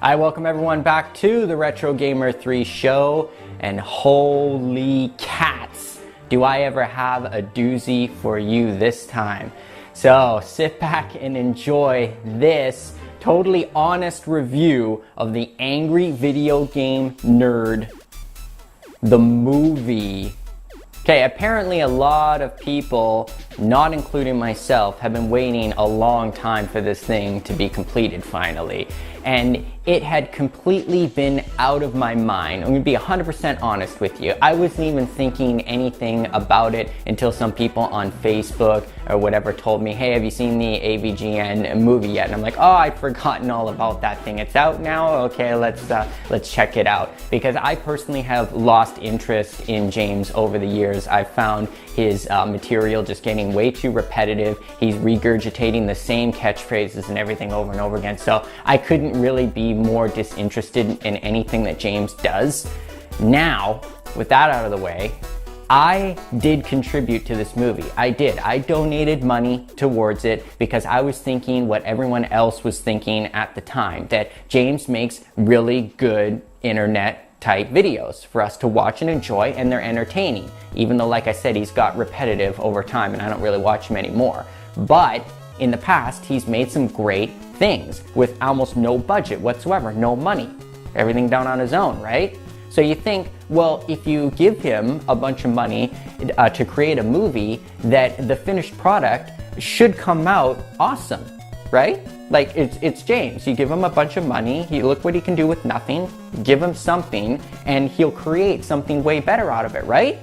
I welcome everyone back to the Retro Gamer 3 show, and holy cats, do I ever have a doozy for you this time. So sit back and enjoy this totally honest review of the Angry Video Game Nerd, the movie. Okay, apparently a lot of people, not including myself, have been waiting a long time for this thing to be completed finally. And it had completely been out of my mind. I'm gonna be 100% honest with you. I wasn't even thinking anything about it until some people on Facebook or whatever told me, hey, have you seen the AVGN movie yet? And I'm like, oh, I'd forgotten all about that thing. It's out now? Okay, let's check it out. Because I personally have lost interest in James over the years. I've found his material just getting way too repetitive. He's regurgitating the same catchphrases and everything over and over again. So I couldn't really be more disinterested in anything that James does. Now, with that out of the way, I did contribute to this movie. I did. I donated money towards it because I was thinking what everyone else was thinking at the time, that James makes really good internet type videos for us to watch and enjoy, and they're entertaining. Even though, like I said, he's got repetitive over time and I don't really watch him anymore. But in the past, he's made some great things with almost no budget whatsoever, no money, everything done on his own, right? So you think, well, if you give him a bunch of money to create a movie, that the finished product should come out awesome, right? Like, it's James. You give him a bunch of money, look what he can do with nothing, give him something, and he'll create something way better out of it, right?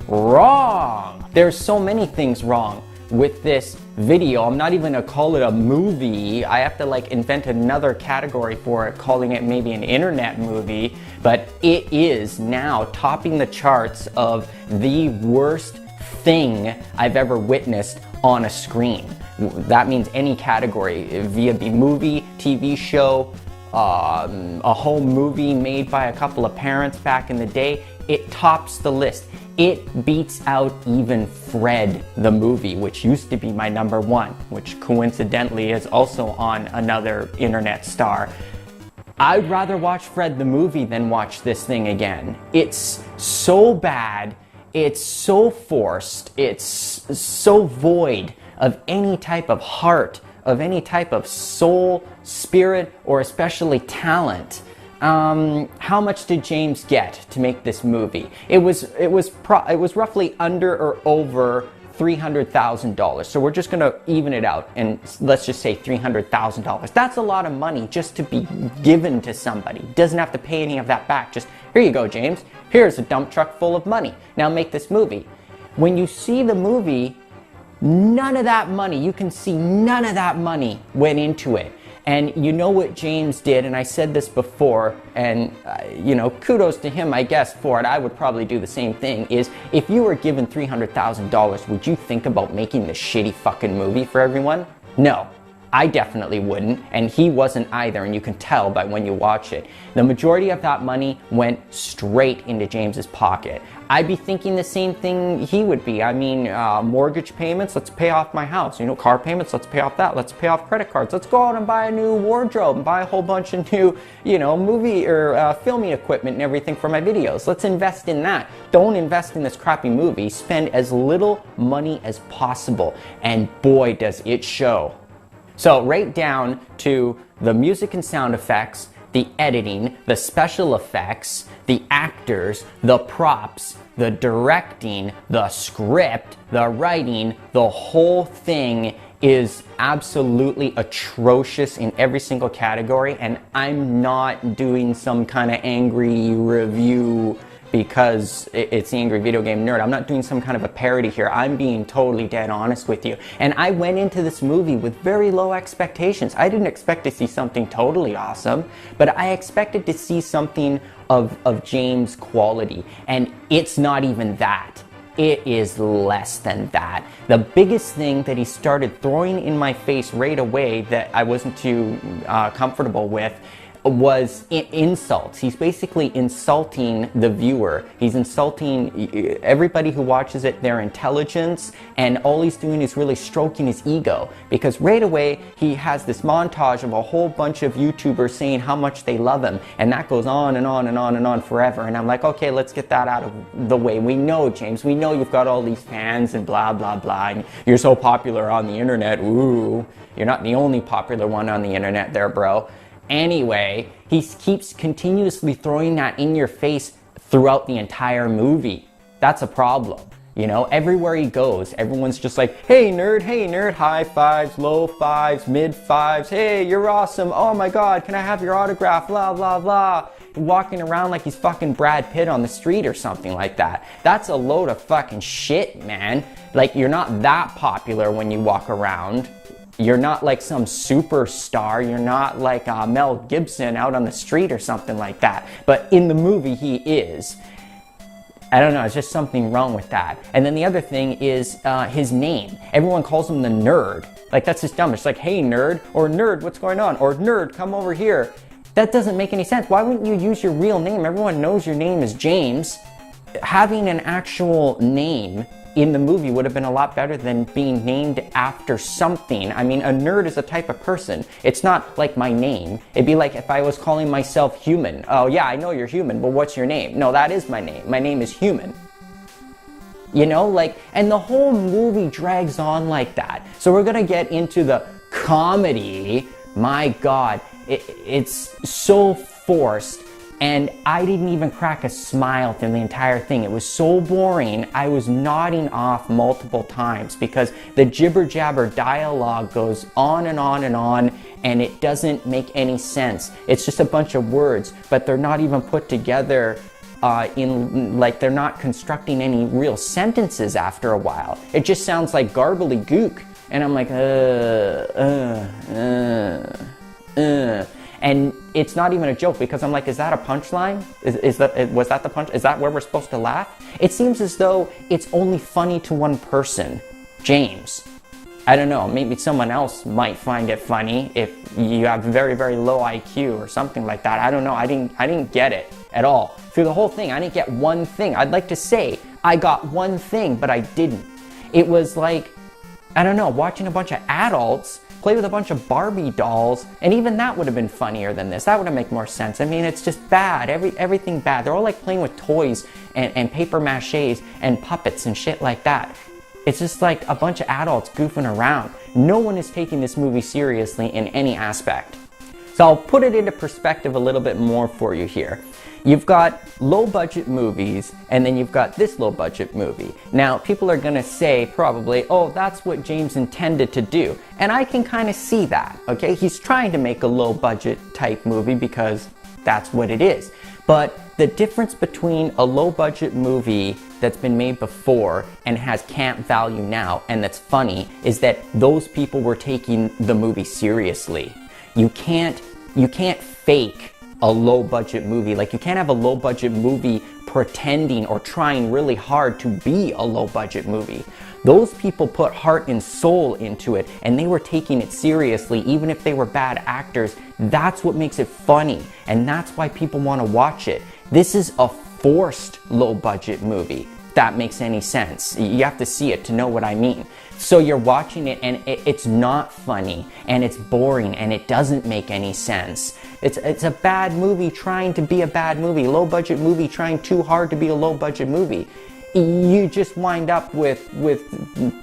Wrong! There's so many things wrong with this video. I'm not even gonna call it a movie. I have to like invent another category for it, calling it maybe an internet movie, but it is now topping the charts of the worst thing I've ever witnessed on a screen. That means any category, via the movie, TV show, a home movie made by a couple of parents back in the day. It tops the list. It beats out even Fred the movie, which used to be my number one, which coincidentally is also on another internet star. I'd rather watch Fred the movie than watch this thing again. It's so bad, it's so forced, it's so void of any type of heart, of any type of soul, spirit, or especially talent. How much did James get to make this movie? It was roughly under or over $300,000. So we're just gonna even it out and let's just say $300,000. That's a lot of money just to be given to somebody. Doesn't have to pay any of that back. Just, here you go, James. Here's a dump truck full of money. Now make this movie. When you see the movie, none of that money, you can see none of that money went into it. And you know what James did, and I said this before, and you know, kudos to him, I guess, for it. I would probably do the same thing, is if you were given $300,000, would you think about making this shitty fucking movie for everyone? No. I definitely wouldn't, and he wasn't either, and you can tell by when you watch it. The majority of that money went straight into James's pocket. I'd be thinking the same thing he would be. I mean, mortgage payments, let's pay off my house. You know, car payments, let's pay off that. Let's pay off credit cards. Let's go out and buy a new wardrobe and buy a whole bunch of new, you know, movie or filming equipment and everything for my videos. Let's invest in that. Don't invest in this crappy movie. Spend as little money as possible, and boy, does it show. So right down to the music and sound effects, the editing, the special effects, the actors, the props, the directing, the script, the writing, the whole thing is absolutely atrocious in every single category, and I'm not doing some kind of angry review because it's the Angry Video Game Nerd. I'm not doing some kind of a parody here. I'm being totally dead honest with you. And I went into this movie with very low expectations. I didn't expect to see something totally awesome, but I expected to see something of James' quality, and it's not even that. It is less than that. The biggest thing that he started throwing in my face right away that I wasn't too comfortable with was insults. He's basically insulting the viewer. He's insulting everybody who watches it, their intelligence, and all he's doing is really stroking his ego, because right away he has this montage of a whole bunch of YouTubers saying how much they love him, and that goes on and on and on and on forever. And I'm like, okay, let's get that out of the way. We know, James, we know you've got all these fans and blah blah blah, and you're so popular on the internet. Ooh, you're not the only popular one on the internet there, bro. Anyway, he keeps continuously throwing that in your face throughout the entire movie. That's a problem. You know, everywhere he goes, everyone's just like, hey nerd, high fives, low fives, mid fives, hey, you're awesome, oh my god, can I have your autograph, blah, blah, blah. Walking around like he's fucking Brad Pitt on the street or something like that. That's a load of fucking shit, man. Like, you're not that popular when you walk around. You're not like some superstar. You're not like Mel Gibson out on the street or something like that. But in the movie, he is. I don't know, it's just something wrong with that. And then the other thing is his name. Everyone calls him the nerd. Like, that's just dumb. It's like, hey nerd, or nerd, what's going on? Or nerd, come over here. That doesn't make any sense. Why wouldn't you use your real name? Everyone knows your name is James. Having an actual name in the movie would have been a lot better than being named after something. I mean, a nerd is a type of person. It's not like my name. It'd be like if I was calling myself Human. Oh yeah, I know you're human, but what's your name? No, that is my name. My name is Human. You know, like, and the whole movie drags on like that. So we're gonna get into the comedy. My God, it's so forced. And I didn't even crack a smile through the entire thing. It was so boring. I was nodding off multiple times because the jibber jabber dialogue goes on and on and on, and it doesn't make any sense. It's just a bunch of words, but they're not even put together like they're not constructing any real sentences after a while. It just sounds like garbly gook. And I'm like, And it's not even a joke, because I'm like, is that a punchline? Was that the punch? Is that where we're supposed to laugh? It seems as though it's only funny to one person, James. I don't know, maybe someone else might find it funny if you have very, very low IQ or something like that. I don't know, I didn't get it at all. Through the whole thing, I didn't get one thing. I'd like to say I got one thing, but I didn't. It was like, I don't know, watching a bunch of adults play with a bunch of Barbie dolls, and even that would have been funnier than this. That would have made more sense. I mean, it's just bad. Everything bad. They're all like playing with toys and paper maches and puppets and shit like that. It's just like a bunch of adults goofing around. No one is taking this movie seriously in any aspect. So I'll put it into perspective a little bit more for you here. You've got low budget movies, and then you've got this low budget movie. Now, people are gonna say probably, oh, that's what James intended to do. And I can kind of see that, okay? He's trying to make a low budget type movie because that's what it is. But the difference between a low budget movie that's been made before and has camp value now and that's funny is that those people were taking the movie seriously. You can't fake a low budget movie. Like, you can't have a low budget movie pretending or trying really hard to be a low budget movie. Those people put heart and soul into it, and they were taking it seriously even if they were bad actors. That's what makes it funny, and that's why people want to watch it. This is a forced low budget movie, if that makes any sense. You have to see it to know what I mean. So you're watching it and it's not funny, and it's boring, and it doesn't make any sense. It's a bad movie trying to be a bad movie, low budget movie trying too hard to be a low budget movie. You just wind up with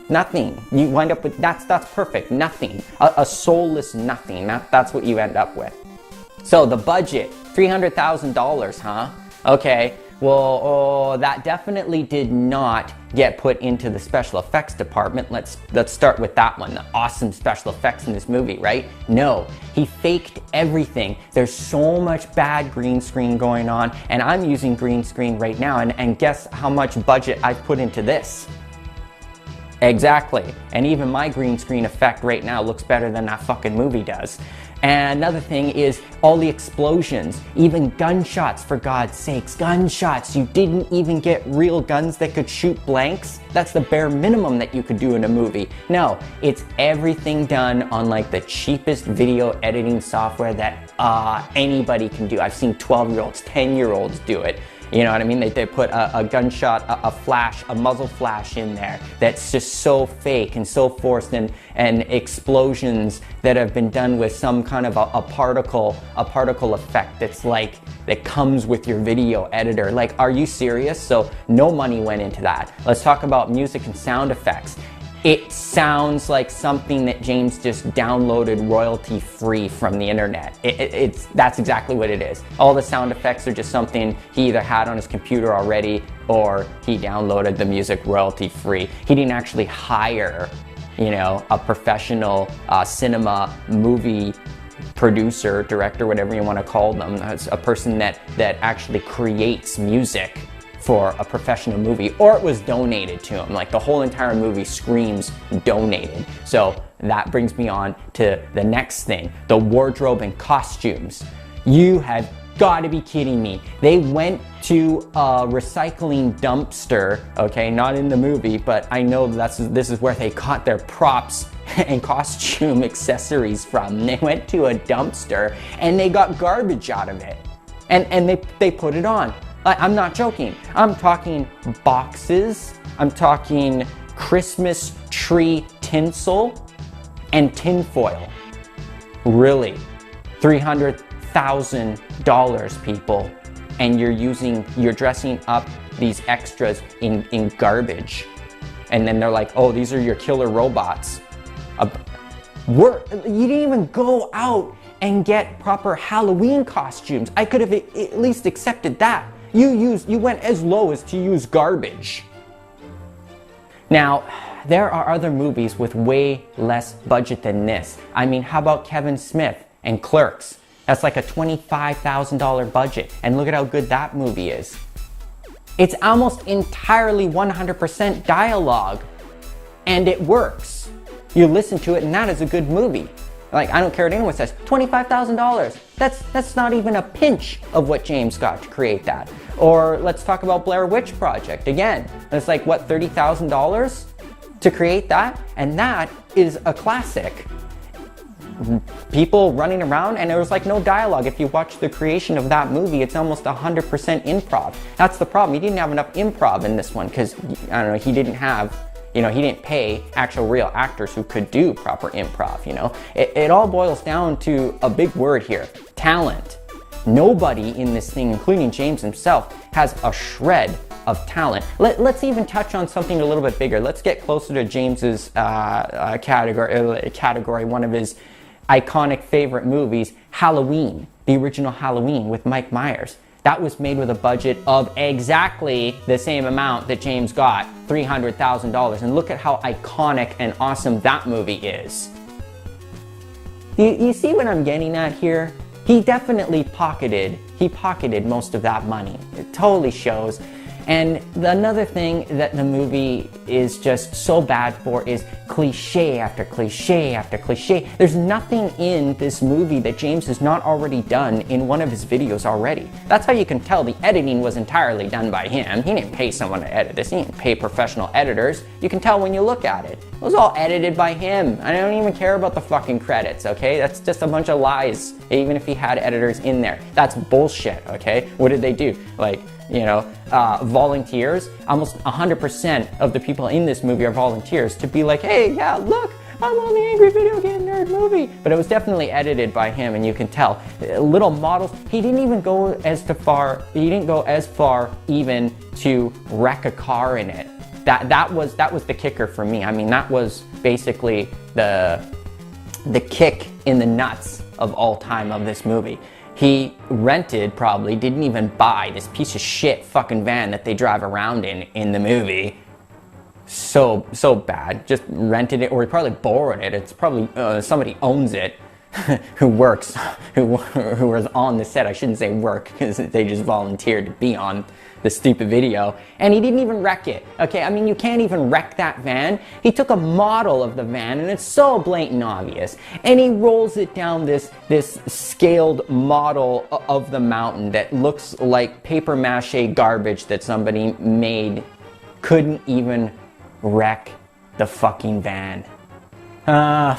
nothing. You wind up with, that's perfect, nothing. A soulless nothing. That's what you end up with. So the budget, $300,000, huh? Okay. Well, that definitely did not get put into the special effects department. Let's start with that one. The awesome special effects in this movie, right? No, he faked everything. There's so much bad green screen going on, and I'm using green screen right now, and guess how much budget I've put into this? Exactly. And even my green screen effect right now looks better than that fucking movie does. And another thing is all the explosions, even gunshots, for God's sakes, gunshots. You didn't even get real guns that could shoot blanks. That's the bare minimum that you could do in a movie. No, it's everything done on like the cheapest video editing software that anybody can do. I've seen 12-year-olds, 10-year-olds do it. You know what I mean? They put a gunshot, a flash, a muzzle flash in there that's just so fake and so forced, and explosions that have been done with some kind of a particle effect that's like, that comes with your video editor. Like, are you serious? So no money went into that. Let's talk about music and sound effects. It sounds like something that James just downloaded royalty free from the internet. That's exactly what it is. All the sound effects are just something he either had on his computer already, or he downloaded the music royalty free. He didn't actually hire, you know, a professional cinema movie producer, director, whatever you want to call them. That's a person that actually creates music for a professional movie, or it was donated to him. Like, the whole entire movie screams donated. So that brings me on to the next thing, the wardrobe and costumes. You have got to be kidding me. They went to a recycling dumpster, okay, not in the movie, but I know this is where they got their props and costume accessories from. They went to a dumpster and they got garbage out of it, and they put it on. I'm not joking. I'm talking boxes, I'm talking Christmas tree tinsel and tinfoil. Really, $300,000, people, and you're dressing up these extras in garbage. And then they're like, oh, these are your killer robots. You didn't even go out and get proper Halloween costumes. I could have at least accepted that. You went as low as to use garbage. Now, there are other movies with way less budget than this. I mean, how about Kevin Smith and Clerks? That's like a $25,000 budget, and look at how good that movie is. It's almost entirely 100% dialogue, and it works. You listen to it, and that is a good movie. Like, I don't care what anyone says, $25,000. That's not even a pinch of what James got to create that. Or let's talk about Blair Witch Project. Again, it's like, what, $30,000 to create that? And that is a classic. People running around, and there was like no dialogue. If you watch the creation of that movie, it's almost 100% improv. That's the problem. He didn't have enough improv in this one because, I don't know, he didn't pay actual real actors who could do proper improv, you know? It all boils down to a big word here, talent. Nobody in this thing, including James himself, has a shred of talent. Let's even touch on something a little bit bigger. Let's get closer to James's category, one of his iconic favorite movies, Halloween, the original Halloween with Mike Myers. That was made with a budget of exactly the same amount that James got, $300,000. And look at how iconic and awesome that movie is. You see what I'm getting at here? He definitely pocketed most of that money. It totally shows. And another thing that the movie is just so bad for is cliche after cliche after cliche. There's nothing in this movie that James has not already done in one of his videos already. That's how you can tell the editing was entirely done by him. He didn't pay someone to edit this. He didn't pay professional editors. You can tell when you look at it. It was all edited by him. I don't even care about the fucking credits, okay? That's just a bunch of lies, even if he had editors in there. That's bullshit, okay? What did they do? Like, you know, volunteers. Almost 100% of the people in this movie are volunteers to be like, hey, yeah, look, I'm on the Angry Video Game Nerd movie. But it was definitely edited by him, and you can tell. Little models. He didn't even go as far even to wreck a car in it. That was the kicker for me. I mean, that was basically the kick in the nuts of all time of this movie. He rented, probably, didn't even buy this piece of shit fucking van that they drive around in the movie. So bad. Just rented it, or he probably borrowed it. It's probably somebody owns it who works, who was on the set. I shouldn't say work, because they just volunteered to be on the stupid video. And he didn't even wreck it. Okay, I mean, you can't even wreck that van. He took a model of the van, and it's so blatant obvious. And he rolls it down this scaled model of the mountain that looks like paper mache garbage that somebody made. Couldn't even wreck the fucking van. How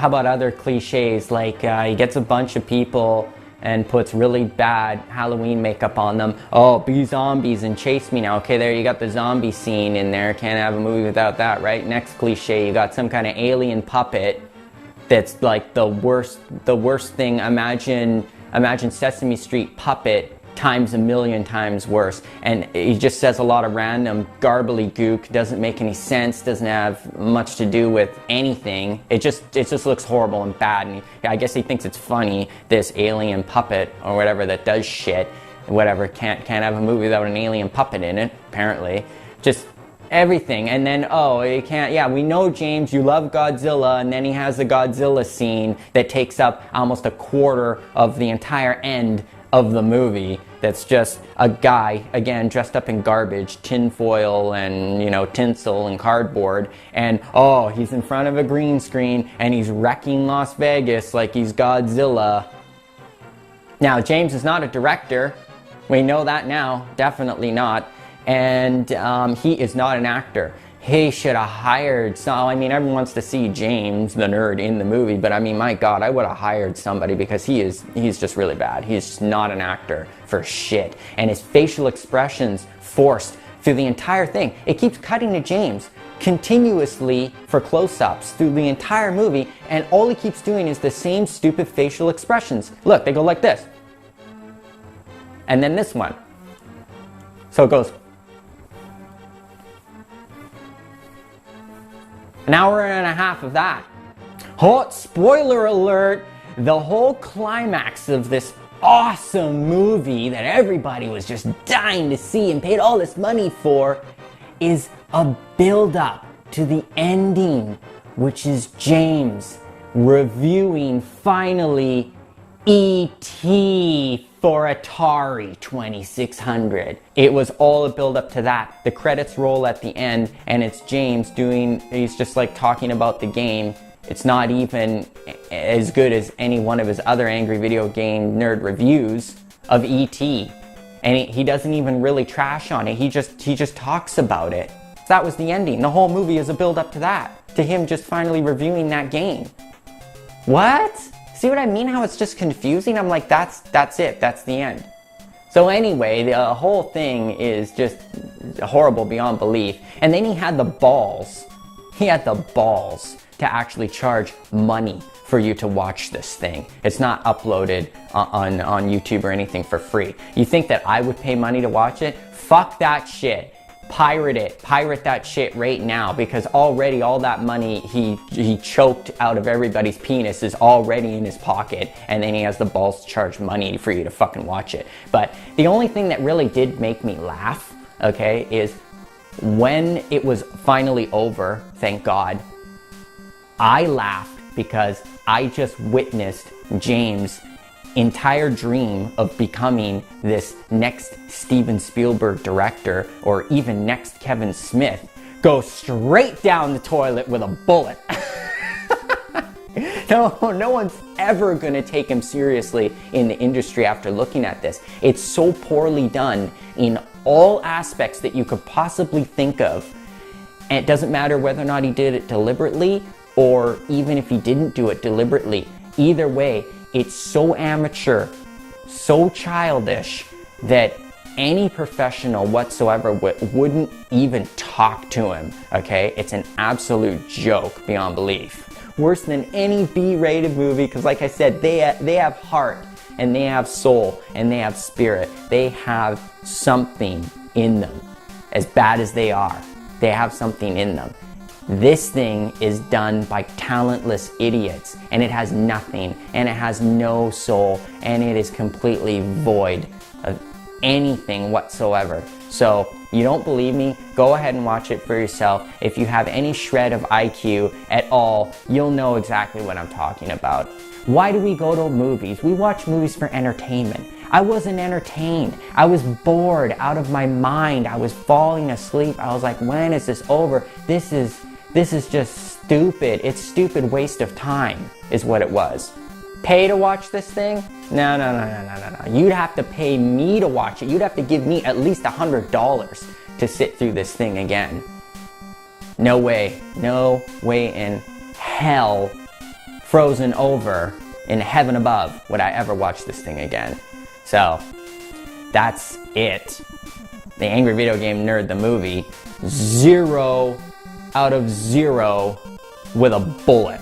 about other cliches, like he gets a bunch of people and puts really bad Halloween makeup on them. Oh, be zombies and chase me now. Okay, there you got the zombie scene in there. Can't have a movie without that, right? Next cliche, you got some kind of alien puppet that's like the worst thing. Imagine Sesame Street puppet times 1,000,000 times worse, and he just says a lot of random garbly gook, doesn't make any sense, doesn't have much to do with anything. It just looks horrible and bad, and I guess he thinks it's funny, this alien puppet or whatever that does shit, whatever. Can't have a movie without an alien puppet in it, apparently. Just everything. And then, oh, you can't, yeah, we know, James, you love Godzilla, and then he has the Godzilla scene that takes up almost a quarter of the entire end of the movie. That's just a guy, again, dressed up in garbage, tinfoil and, you know, tinsel and cardboard, and oh, he's in front of a green screen and he's wrecking Las Vegas like he's Godzilla. Now, James is not a director. We know that now, definitely not. And he is not an actor. He should have hired some. I mean, everyone wants to see James, the nerd, in the movie, but I mean, my God, I would have hired somebody, because he's just really bad. He's just not an actor for shit. And his facial expressions forced through the entire thing. It keeps cutting to James continuously for close-ups through the entire movie, and all he keeps doing is the same stupid facial expressions. Look, they go like this. And then this one. So it goes. An hour and a half of that. Oh, spoiler alert, the whole climax of this awesome movie that everybody was just dying to see and paid all this money for is a build-up to the ending, which is James reviewing, finally, E.T. for Atari 2600. It was all a build up to that. The credits roll at the end, and it's James he's just like talking about the game. It's not even as good as any one of his other angry video game nerd reviews of E.T. And he doesn't even really trash on it. He just talks about it. That was the ending. The whole movie is a build up to that. To him just finally reviewing that game. What? See what I mean? How it's just confusing? I'm like, that's it. That's the end. So anyway, the whole thing is just horrible beyond belief. And then he had the balls. He had the balls to actually charge money for you to watch this thing. It's not uploaded on YouTube or anything for free. You think that I would pay money to watch it? Fuck that shit. Pirate it. Pirate that shit right now, because already all that money he choked out of everybody's penis is already in his pocket, and then he has the balls to charge money for you to fucking watch it. But the only thing that really did make me laugh, okay, is when it was finally over, thank God, I laughed because I just witnessed James' entire dream of becoming this next Steven Spielberg director, or even next Kevin Smith, go straight down the toilet with a bullet. No one's ever gonna take him seriously in the industry after looking at this. It's so poorly done in all aspects that you could possibly think of. And it doesn't matter whether or not he did it deliberately, or even if he didn't do it deliberately. Either way, it's so amateur, so childish, that any professional whatsoever wouldn't even talk to him, okay? It's an absolute joke beyond belief. Worse than any B-rated movie, because like I said, they have heart, and they have soul, and they have spirit. They have something in them. As bad as they are, they have something in them. This thing is done by talentless idiots, and it has nothing, and it has no soul, and it is completely void of anything whatsoever. So, you don't believe me? Go ahead and watch it for yourself. If you have any shred of IQ at all, you'll know exactly what I'm talking about. Why do we go to movies? We watch movies for entertainment. I wasn't entertained. I was bored out of my mind. I was falling asleep. I was like, when is this over? This is just stupid. It's stupid waste of time is what it was. Pay to watch this thing? No. You'd have to pay me to watch it. You'd have to give me at least $100 to sit through this thing again. No way in hell, frozen over in heaven above would I ever watch this thing again. So, that's it. The Angry Video Game Nerd, the movie, 0 out of 0 with a bullet.